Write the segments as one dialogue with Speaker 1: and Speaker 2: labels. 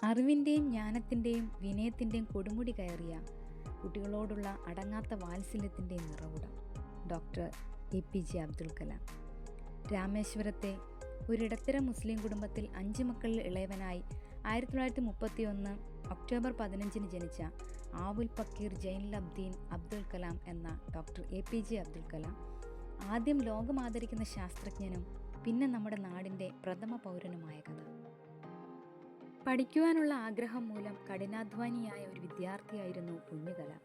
Speaker 1: അറിവിൻ്റെയും ജ്ഞാനത്തിൻ്റെയും വിനയത്തിൻ്റെയും കൊടുമുടി കയറിയ കുട്ടികളോടുള്ള അടങ്ങാത്ത വാത്സല്യത്തിൻ്റെയും നിറകുടം ഡോക്ടർ APJ അബ്ദുൽ കലാം. രാമേശ്വരത്തെ ഒരിടത്തരം മുസ്ലിം കുടുംബത്തിൽ 5 മക്കളിൽ ഇളയവനായി 1931 ഒക്ടോബർ 15 ജനിച്ച ആവുൽ പക്കീർ ജൈനുലബ്ദീൻ അബ്ദുൽ കലാം എന്ന ഡോക്ടർ APJ അബ്ദുൽ കലാം ആദ്യം ലോകം ആദരിക്കുന്ന ശാസ്ത്രജ്ഞനും പിന്നെ നമ്മുടെ നാടിൻ്റെ പ്രഥമ പൗരനുമായ കഥ. പഠിക്കുവാനുള്ള ആഗ്രഹം മൂലം കഠിനാധ്വാനിയായ ഒരു വിദ്യാർത്ഥിയായിരുന്നു കുഞ്ഞുകലാം.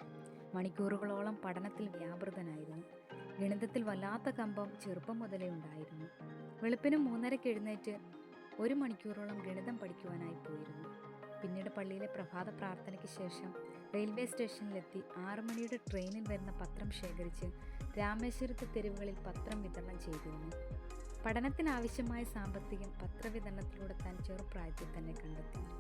Speaker 1: മണിക്കൂറുകളോളം പഠനത്തിൽ വ്യാപൃതനായിരുന്നു. ഗണിതത്തിൽ വല്ലാത്ത കമ്പം ചെറുപ്പം മുതലേ ഉണ്ടായിരുന്നു. വെളുപ്പിന് 3:30 എഴുന്നേറ്റ് 1 മണിക്കൂറോളം ഗണിതം പഠിക്കുവാനായി പോയിരുന്നു. പിന്നീട് പള്ളിയിലെ പ്രഭാത പ്രാർത്ഥനയ്ക്ക് ശേഷം റെയിൽവേ സ്റ്റേഷനിലെത്തി 6 മണിയുടെ ട്രെയിനിൽ വരുന്ന പത്രം ശേഖരിച്ച് രാമേശ്വരത്തെ തെരുവുകളിൽ പത്രം വിതരണം ചെയ്തിരുന്നു. പഠനത്തിനാവശ്യമായ സാമ്പത്തികം പത്രവിതരണത്തിലൂടെ താൻ ചെറുപ്രായത്തിൽ തന്നെ കണ്ടെത്തിയിരുന്നു.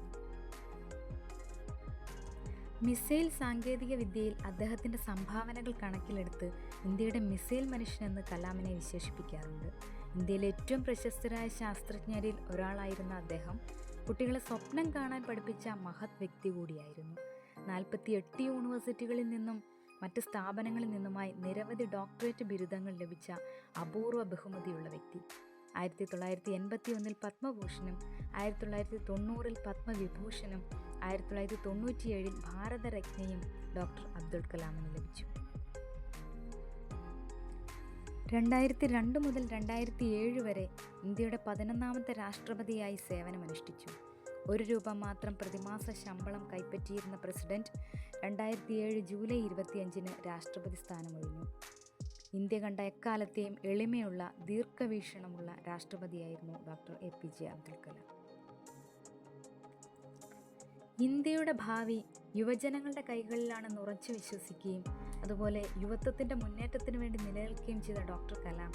Speaker 1: മിസൈൽ സാങ്കേതിക വിദ്യയിൽ അദ്ദേഹത്തിൻ്റെ സംഭാവനകൾ കണക്കിലെടുത്ത് ഇന്ത്യയുടെ മിസൈൽ മനുഷ്യനെന്ന് കലാമിനെ വിശേഷിപ്പിക്കാറുണ്ട്. ഇന്ത്യയിലെ ഏറ്റവും പ്രശസ്തരായ ശാസ്ത്രജ്ഞരിൽ ഒരാളായിരുന്ന അദ്ദേഹം കുട്ടികളെ സ്വപ്നം കാണാൻ പഠിപ്പിച്ച മഹത് വ്യക്തി കൂടിയായിരുന്നു. 48 യൂണിവേഴ്സിറ്റികളിൽ നിന്നും മറ്റ് സ്ഥാപനങ്ങളിൽ നിന്നുമായി നിരവധി ഡോക്ടറേറ്റ് ബിരുദങ്ങൾ ലഭിച്ച അപൂർവ ബഹുമതിയുള്ള വ്യക്തി. 1981 പത്മഭൂഷണും 1990 പത്മവിഭൂഷണും 1997 ഭാരതരത്നയും ഡോക്ടർ അബ്ദുൽ കലാമിന് ലഭിച്ചു. 2002 മുതൽ 2007 വരെ ഇന്ത്യയുടെ 11ാമത്തെ രാഷ്ട്രപതിയായി സേവനമനുഷ്ഠിച്ചു. 1 രൂപ മാത്രം പ്രതിമാസ ശമ്പളം കൈപ്പറ്റിയിരുന്ന പ്രസിഡന്റ് 2007 ജൂലൈ 25 രാഷ്ട്രപതി സ്ഥാനമൊഴിഞ്ഞു. ഇന്ത്യ കണ്ട എക്കാലത്തെയും എളിമയുള്ള ദീർഘവീക്ഷണമുള്ള രാഷ്ട്രപതിയായിരുന്നു ഡോക്ടർ APJ അബ്ദുൽ കലാം. ഇന്ത്യയുടെ ഭാവി യുവജനങ്ങളുടെ കൈകളിലാണെന്ന് ഉറച്ചു വിശ്വസിക്കുകയും അതുപോലെ യുവത്വത്തിൻ്റെ മുന്നേറ്റത്തിന് വേണ്ടി നിലനിൽക്കുകയും ചെയ്ത ഡോക്ടർ കലാം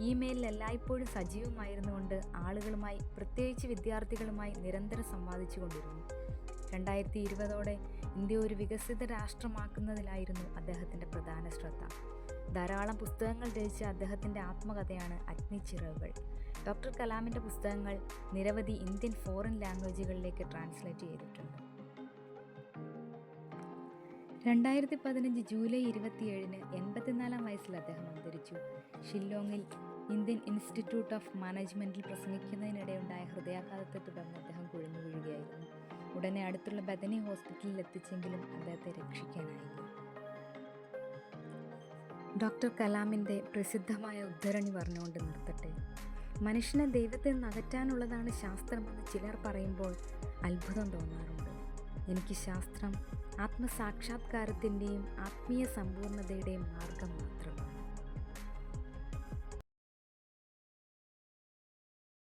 Speaker 1: ഇമെയിലിൽ എല്ലായ്പ്പോഴും സജീവമായിരുന്നുകൊണ്ട് ആളുകളുമായി, പ്രത്യേകിച്ച് വിദ്യാർത്ഥികളുമായി നിരന്തരം സംവാദിച്ചു കൊണ്ടിരുന്നു. 2020 ഇന്ത്യ ഒരു വികസിത രാഷ്ട്രമാക്കുന്നതിലായിരുന്നു അദ്ദേഹത്തിൻ്റെ പ്രധാന ശ്രദ്ധ. ധാരാളം പുസ്തകങ്ങൾ രചിച്ച അദ്ദേഹത്തിൻ്റെ ആത്മകഥയാണ് അഗ്നിച്ചിറകുകൾ. ഡോക്ടർ കലാമിൻ്റെ പുസ്തകങ്ങൾ നിരവധി ഇന്ത്യൻ ഫോറിൻ ലാംഗ്വേജുകളിലേക്ക് ട്രാൻസ്ലേറ്റ് ചെയ്തിട്ടുണ്ട്. 2015 ജൂലൈ 27 84-ാം വയസ്സിൽ അദ്ദേഹം അന്തരിച്ചു. ഷില്ലോങ്ങിൽ ഇന്ത്യൻ ഇൻസ്റ്റിറ്റ്യൂട്ട് ഓഫ് മാനേജ്മെൻറ്റിൽ പ്രസംഗിക്കുന്നതിനിടെയുണ്ടായ ഹൃദയാഘാതത്തെ തുടർന്ന് അദ്ദേഹം കുഴഞ്ഞു വീഴുകയായിരുന്നു. ഉടനെ അടുത്തുള്ള ബദനി ഹോസ്പിറ്റലിൽ എത്തിച്ചെങ്കിലും അദ്ദേഹത്തെ രക്ഷിക്കാനായില്ല. ഡോക്ടർ കലാമിൻ്റെ പ്രസിദ്ധമായ ഉദ്ധരണി പറഞ്ഞുകൊണ്ട് നിർത്തട്ടെ. മനുഷ്യനെ ദൈവത്തിൽ നിന്ന് അകറ്റാനുള്ളതാണ് ശാസ്ത്രമെന്ന് ചിലർ പറയുമ്പോൾ അത്ഭുതം തോന്നാറുണ്ട്. എനിക്ക് ശാസ്ത്രം ആത്മസാക്ഷാത്കാരത്തിൻ്റെയും ആത്മീയ സമ്പൂർണ്ണതയുടെയും മാർഗം മാത്രമാണ്.